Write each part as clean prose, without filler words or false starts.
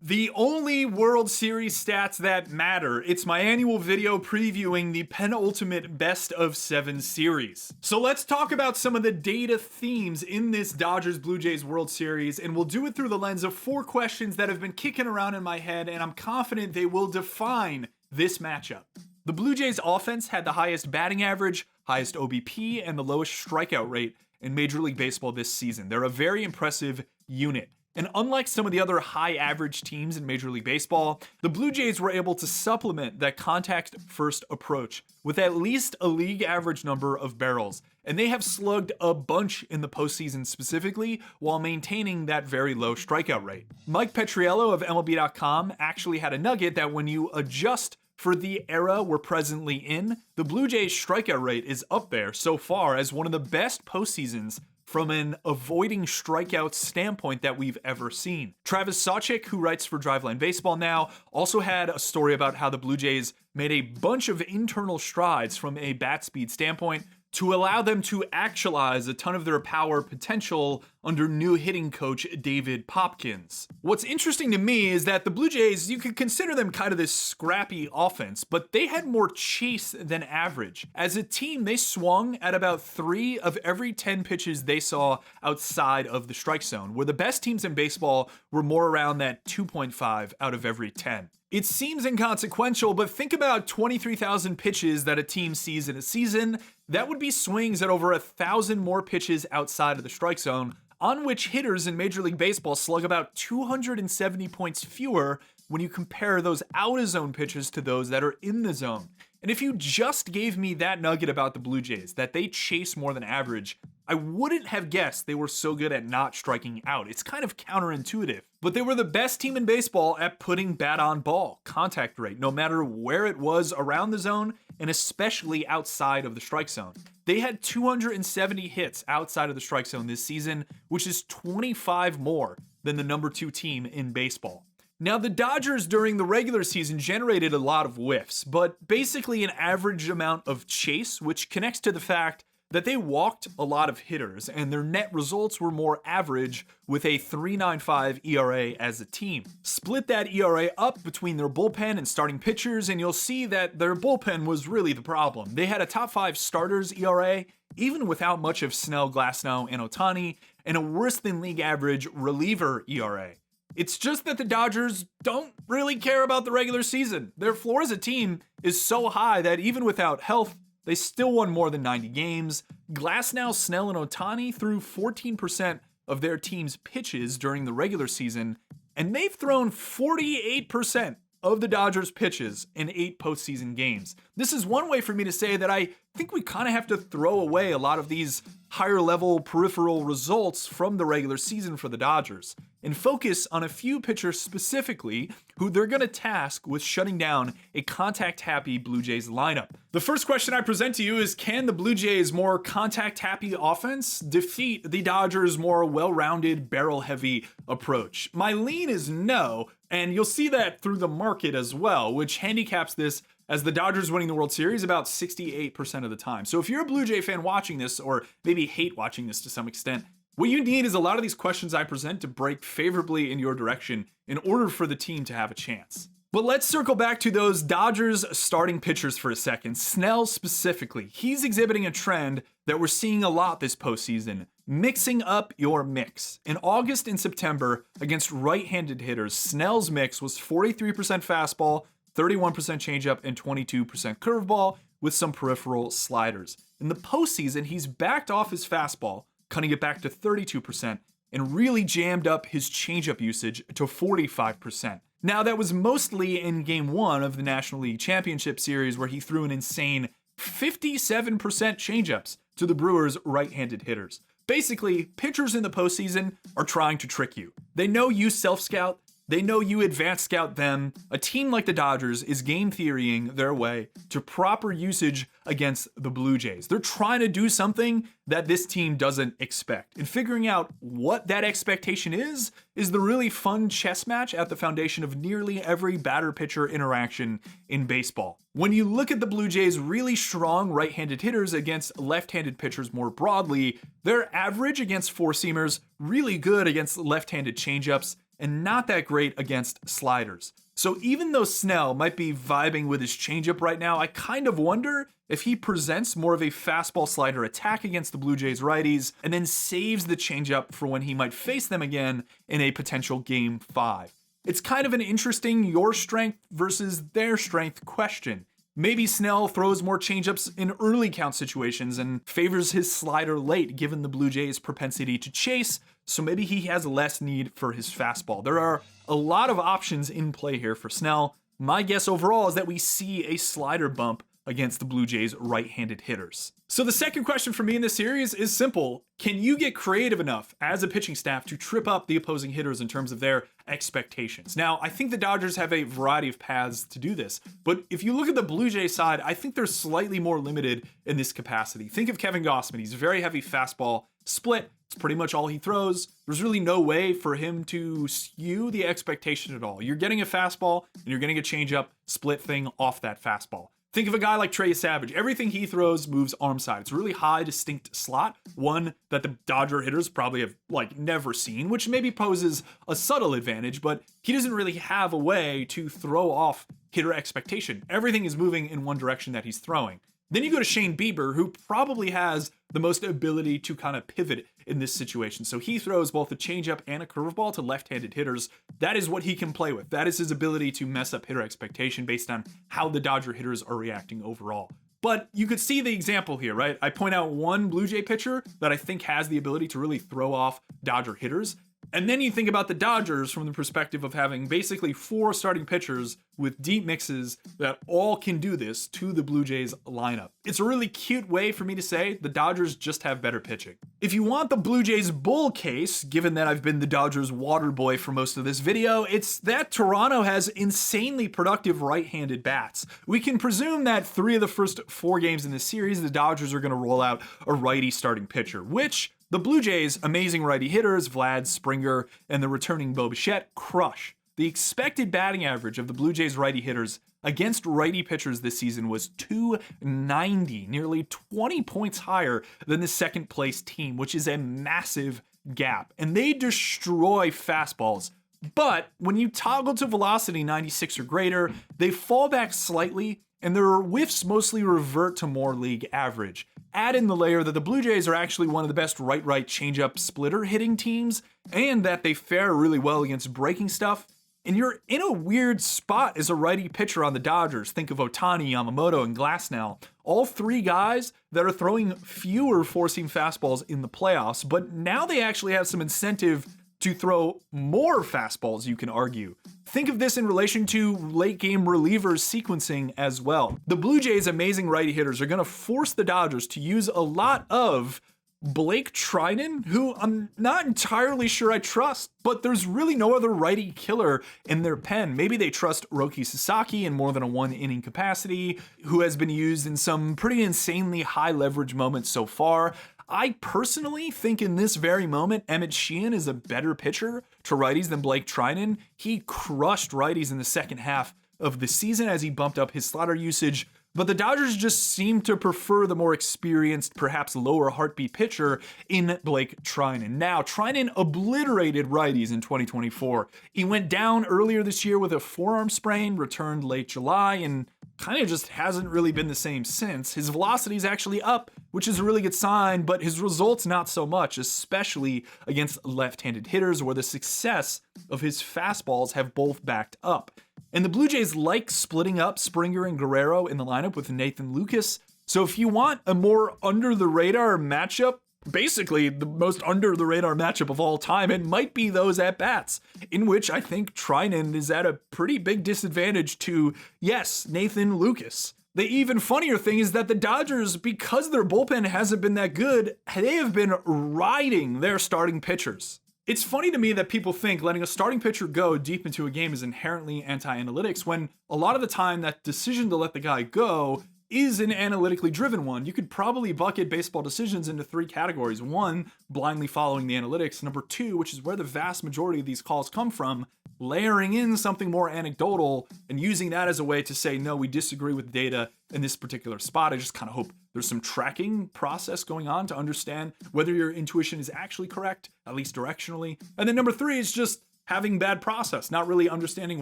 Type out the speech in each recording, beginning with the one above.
The only World Series stats that matter. It's my annual video previewing the penultimate best of 7 series. So let's talk about some of the data themes in this Dodgers Blue Jays World Series, and we'll do it through the lens of 4 questions that have been kicking around in my head, and I'm confident they will define this matchup. The Blue Jays offense had the highest batting average, highest OBP, and the lowest strikeout rate in Major League Baseball this season. They're a very impressive unit. And unlike some of the other high average teams in Major League Baseball, the Blue Jays were able to supplement that contact first approach with at least a league average number of barrels. And they have slugged a bunch in the postseason specifically while maintaining that very low strikeout rate. Mike Petriello of MLB.com actually had a nugget that when you adjust for the era we're presently in, the Blue Jays strikeout rate is up there so far as one of the best postseasons from an avoiding strikeouts standpoint that we've ever seen. Travis Sawchik, who writes for Driveline Baseball now, also had a story about how the Blue Jays made a bunch of internal strides from a bat speed standpoint to allow them to actualize a ton of their power potential under new hitting coach David Popkins. What's interesting to me is that the Blue Jays, you could consider them kind of this scrappy offense, but they had more chase than average. As a team, they swung at about 3 of every 10 pitches they saw outside of the strike zone, where the best teams in baseball were more around that 2.5 out of every 10. It seems inconsequential, but think about 23,000 pitches that a team sees in a season. That would be swings at over 1,000 more pitches outside of the strike zone, on which hitters in Major League Baseball slug about 270 points fewer when you compare those out-of-zone pitches to those that are in the zone. And if you just gave me that nugget about the Blue Jays, that they chase more than average, I wouldn't have guessed they were so good at not striking out. It's kind of counterintuitive. But they were the best team in baseball at putting bat on ball, contact rate, no matter where it was around the zone, and especially outside of the strike zone. They had 270 hits outside of the strike zone this season, which is 25 more than the number 2 team in baseball. Now, the Dodgers during the regular season generated a lot of whiffs, but basically an average amount of chase, which connects to the fact that they walked a lot of hitters, and their net results were more average with a 3.95 ERA as a team. Split that ERA up between their bullpen and starting pitchers, and you'll see that their bullpen was really the problem. They had a top 5 starters ERA, even without much of Snell, Glasnow, and Ohtani, and a worse than league average reliever ERA. It's just that the Dodgers don't really care about the regular season. Their floor as a team is so high that even without health, they still won more than 90 games. Glasnow, Snell, and Ohtani threw 14% of their team's pitches during the regular season, and they've thrown 48% of the Dodgers' pitches in 8 postseason games. This is one way for me to say that I think we kind of have to throw away a lot of these higher level peripheral results from the regular season for the Dodgers and focus on a few pitchers specifically who they're going to task with shutting down a contact-happy Blue Jays lineup. The first question I present to you is, can the Blue Jays' more contact-happy offense defeat the Dodgers' more well-rounded, barrel-heavy approach? My lean is no, and you'll see that through the market as well, which handicaps this as the Dodgers winning the World Series about 68% of the time. So if you're a Blue Jay fan watching this, or maybe hate watching this to some extent, what you need is a lot of these questions I present to break favorably in your direction in order for the team to have a chance. But let's circle back to those Dodgers starting pitchers for a second. Snell specifically. He's exhibiting a trend that we're seeing a lot this postseason. Mixing up your mix. In August and September, against right-handed hitters, Snell's mix was 43% fastball, 31% changeup, and 22% curveball with some peripheral sliders. In the postseason, he's backed off his fastball, cutting it back to 32%, and really jammed up his changeup usage to 45%. Now, that was mostly in Game 1 of the National League Championship Series, where he threw an insane 57% changeups to the Brewers' right-handed hitters. Basically, pitchers in the postseason are trying to trick you. They know you self-scout. They know you advanced scout them. A team like the Dodgers is game theorying their way to proper usage against the Blue Jays. They're trying to do something that this team doesn't expect. And figuring out what that expectation is the really fun chess match at the foundation of nearly every batter-pitcher interaction in baseball. When you look at the Blue Jays' really strong right-handed hitters against left-handed pitchers more broadly, they're average against four-seamers, really good against left-handed changeups, and not that great against sliders. So even though Snell might be vibing with his changeup right now, I kind of wonder if he presents more of a fastball slider attack against the Blue Jays righties and then saves the changeup for when he might face them again in a potential Game 5. It's kind of an interesting your strength versus their strength question. Maybe Snell throws more changeups in early count situations and favors his slider late given the Blue Jays' propensity to chase, so maybe he has less need for his fastball. There are a lot of options in play here for Snell. My guess overall is that we see a slider bump against the Blue Jays' right-handed hitters. So the second question for me in this series is simple. Can you get creative enough as a pitching staff to trip up the opposing hitters in terms of their expectations? Now, I think the Dodgers have a variety of paths to do this, but if you look at the Blue Jays side, I think they're slightly more limited in this capacity. Think of Kevin Gausman. He's a very heavy fastball split. It's pretty much all he throws. There's really no way for him to skew the expectation at all. You're getting a fastball and you're getting a changeup split thing off that fastball. Think of a guy like Trey Savage. Everything he throws moves arm side. It's a really high, distinct slot, one that the Dodger hitters probably have never seen, which maybe poses a subtle advantage, but he doesn't really have a way to throw off hitter expectation. Everything is moving in one direction that he's throwing. Then you go to Shane Bieber, who probably has the most ability to kind of pivot in this situation. So he throws both a changeup and a curveball to left-handed hitters. That is what he can play with. That is his ability to mess up hitter expectation based on how the Dodger hitters are reacting overall. But you could see the example here, right? I point out one Blue Jay pitcher that I think has the ability to really throw off Dodger hitters. And then you think about the Dodgers from the perspective of having basically 4 starting pitchers with deep mixes that all can do this to the Blue Jays lineup. It's a really cute way for me to say the Dodgers just have better pitching. If you want the Blue Jays bull case, given that I've been the Dodgers water boy for most of this video, it's that Toronto has insanely productive right-handed bats. We can presume that 3 of the first 4 games in this series, the Dodgers are going to roll out a righty starting pitcher, which the Blue Jays' amazing righty hitters, Vlad, Springer, and the returning Bo Bichette, crush. The expected batting average of the Blue Jays' righty hitters against righty pitchers this season was .290, nearly 20 points higher than the second place team, which is a massive gap. And they destroy fastballs. But when you toggle to velocity 96 or greater, they fall back slightly, and their whiffs mostly revert to more league average. Add in the layer that the Blue Jays are actually one of the best right-right changeup splitter hitting teams, and that they fare really well against breaking stuff, and you're in a weird spot as a righty pitcher on the Dodgers. Think of Ohtani, Yamamoto, and Glasnow. All 3 guys that are throwing fewer four-seam fastballs in the playoffs, but now they actually have some incentive to throw more fastballs, you can argue. Think of this in relation to late game relievers sequencing as well. The Blue Jays' amazing righty hitters are going to force the Dodgers to use a lot of Blake Trinan, who I'm not entirely sure I trust, but there's really no other righty killer in their pen. Maybe they trust Roki Sasaki in more than a 1-inning capacity, who has been used in some pretty insanely high leverage moments so far. I personally think in this very moment, Emmett Sheehan is a better pitcher to righties than Blake Trinan. He crushed righties in the second half of the season as he bumped up his slider usage, but the Dodgers just seem to prefer the more experienced, perhaps lower heartbeat pitcher in Blake Trinan. Now, Trinan obliterated righties in 2024. He went down earlier this year with a forearm sprain, returned late July, and kind of just hasn't really been the same since. His velocity is actually up, which is a really good sign, but his results not so much, especially against left-handed hitters where the success of his fastballs have both backed up. And the Blue Jays like splitting up Springer and Guerrero in the lineup with Nathan Lucas. So if you want a more under-the-radar matchup, basically the most under-the-radar matchup of all time, it might be those at-bats, in which I think Trinan is at a pretty big disadvantage to, yes, Nathan Lucas. The even funnier thing is that the Dodgers, because their bullpen hasn't been that good, they have been riding their starting pitchers. It's funny to me that people think letting a starting pitcher go deep into a game is inherently anti-analytics, when a lot of the time that decision to let the guy go is an analytically driven one. You could probably bucket baseball decisions into 3 categories. 1, blindly following the analytics. Number 2, which is where the vast majority of these calls come from, layering in something more anecdotal and using that as a way to say, no, we disagree with data in this particular spot. I just kind of hope there's some tracking process going on to understand whether your intuition is actually correct, at least directionally. And then number 3 is just having bad process, not really understanding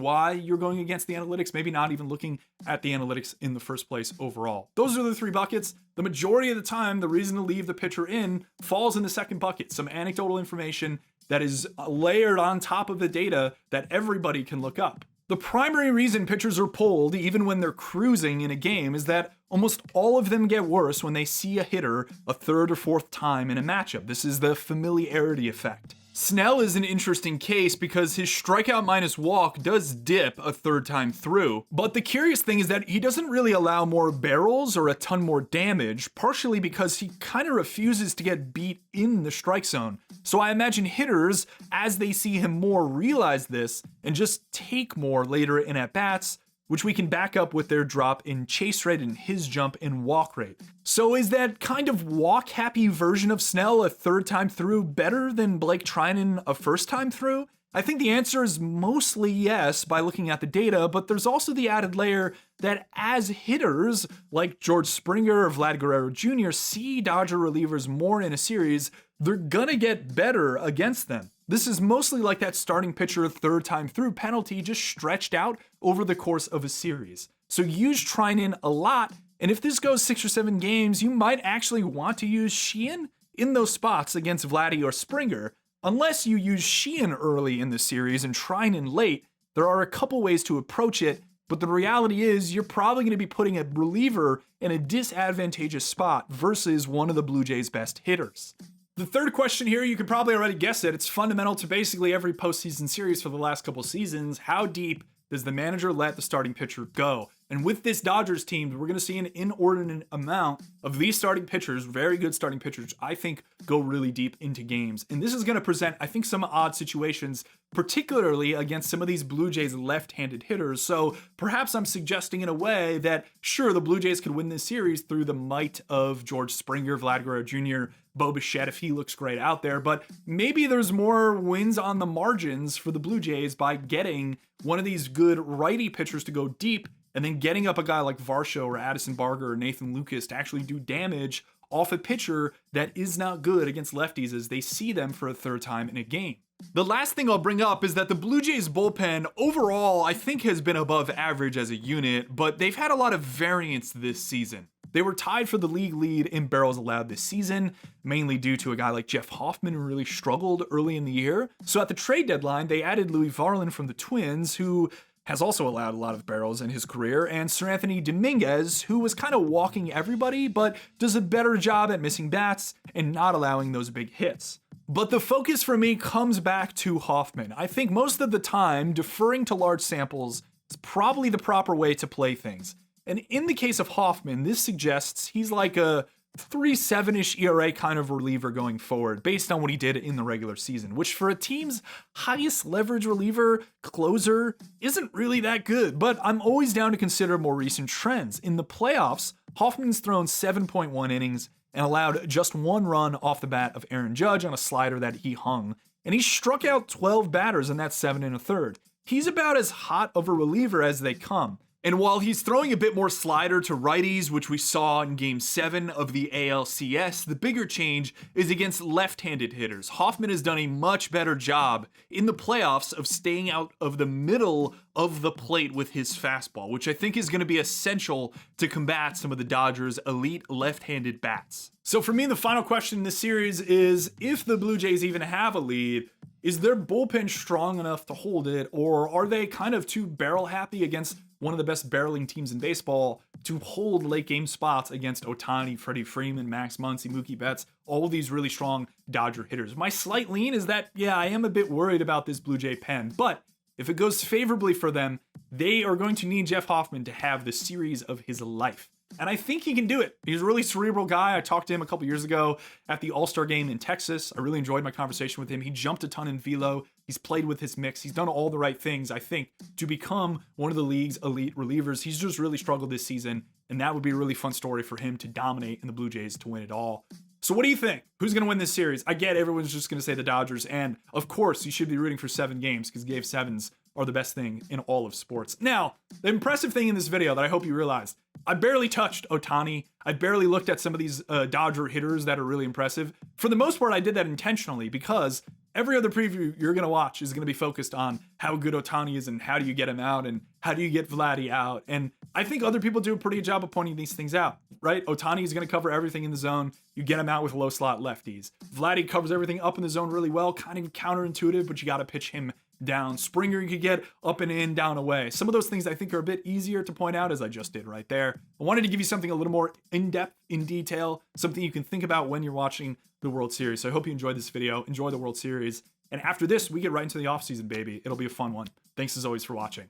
why you're going against the analytics, maybe not even looking at the analytics in the first place overall. Those are the 3 buckets. The majority of the time, the reason to leave the pitcher in falls in the second bucket. Some anecdotal information that is layered on top of the data that everybody can look up. The primary reason pitchers are pulled, even when they're cruising in a game, is that almost all of them get worse when they see a hitter a 3rd or 4th time in a matchup. This is the familiarity effect. Snell is an interesting case because his strikeout minus walk does dip a 3rd time through, but the curious thing is that he doesn't really allow more barrels or a ton more damage, partially because he kind of refuses to get beat in the strike zone. So I imagine hitters, as they see him more, realize this and just take more later in at-bats, which we can back up with their drop in chase rate and his jump in walk rate. So is that kind of walk-happy version of Snell a 3rd time through better than Blake Treinen a 1st time through? I think the answer is mostly yes by looking at the data, but there's also the added layer that as hitters like George Springer or Vlad Guerrero Jr. see Dodger relievers more in a series, they're gonna get better against them. This is mostly like that starting pitcher 3rd time through penalty just stretched out over the course of a series. So use Treinen a lot, and if this goes 6 or 7 games, you might actually want to use Sheehan in those spots against Vladdy or Springer. Unless you use Sheehan early in the series and Treinen late, there are a couple ways to approach it, but the reality is you're probably going to be putting a reliever in a disadvantageous spot versus one of the Blue Jays' best hitters. The third question here, you can probably already guess it. It's fundamental to basically every postseason series for the last couple seasons. How deep does the manager let the starting pitcher go? And with this Dodgers team, we're going to see an inordinate amount of these starting pitchers, very good starting pitchers, I think, go really deep into games. And this is going to present, I think, some odd situations, particularly against some of these Blue Jays left-handed hitters. So perhaps I'm suggesting in a way that, sure, the Blue Jays could win this series through the might of George Springer, Vlad Guerrero Jr., Bo Bichette if he looks great out there, but maybe there's more wins on the margins for the Blue Jays by getting one of these good righty pitchers to go deep and then getting up a guy like Varsho or Addison Barger or Nathan Lucas to actually do damage off a pitcher that is not good against lefties as they see them for a 3rd time in a game. The last thing I'll bring up is that the Blue Jays bullpen overall I think has been above average as a unit, but they've had a lot of variance this season. They were tied for the league lead in barrels allowed this season, mainly due to a guy like Jeff Hoffman who really struggled early in the year. So at the trade deadline, they added Louis Varland from the Twins, who has also allowed a lot of barrels in his career, and Sir Anthony Dominguez, who was kind of walking everybody, but does a better job at missing bats and not allowing those big hits. But the focus for me comes back to Hoffman. I think most of the time, deferring to large samples is probably the proper way to play things. And in the case of Hoffman, this suggests he's like a 3.7-ish ERA kind of reliever going forward, based on what he did in the regular season, which for a team's highest leverage reliever, closer, isn't really that good. But I'm always down to consider more recent trends. In the playoffs, Hoffman's thrown 7.1 innings and allowed just 1 run off the bat of Aaron Judge on a slider that he hung. And he struck out 12 batters in that 7 1/3. He's about as hot of a reliever as they come. And while he's throwing a bit more slider to righties, which we saw in Game 7 of the ALCS, the bigger change is against left-handed hitters. Hoffman has done a much better job in the playoffs of staying out of the middle of the plate with his fastball, which I think is going to be essential to combat some of the Dodgers' elite left-handed bats. So for me, the final question in this series is, if the Blue Jays even have a lead, is their bullpen strong enough to hold it, or are they kind of too barrel happy against one of the best barreling teams in baseball to hold late game spots against Ohtani, Freddie Freeman, Max Muncy, Mookie Betts, all of these really strong Dodger hitters? My slight lean is that, yeah, I am a bit worried about this Blue Jay pen, but if it goes favorably for them, they are going to need Jeff Hoffman to have the series of his life. And I think he can do it. He's a really cerebral guy. I talked to him a couple years ago at the All-Star game in Texas. I really enjoyed my conversation with him. He jumped a ton in velo. He's played with his mix. He's done all the right things, I think, to become one of the league's elite relievers. He's just really struggled this season, and that would be a really fun story for him to dominate and the Blue Jays to win it all. So what do you think? Who's going to win this series? I get everyone's just going to say the Dodgers, and of course, you should be rooting for 7 games because Game 7s are the best thing in all of sports. Now, the impressive thing in this video that I hope you realized I barely touched Ohtani. I barely looked at some of these Dodger hitters that are really impressive. For the most part, I did that intentionally because every other preview you're going to watch is going to be focused on how good Ohtani is and how do you get him out and how do you get Vladdy out. And I think other people do a pretty good job of pointing these things out, right? Ohtani is going to cover everything in the zone. You get him out with low slot lefties. Vladdy covers everything up in the zone really well, kind of counterintuitive, but you got to pitch him down. Springer, you could get up and in, down, away. Some of those things I think are a bit easier to point out, as I just did right there. I wanted to give you something a little more in-depth, in detail, something you can think about when you're watching the World Series. So I hope you enjoyed this video. Enjoy the World Series. And after this, we get right into the offseason, baby. It'll be a fun one. Thanks as always for watching.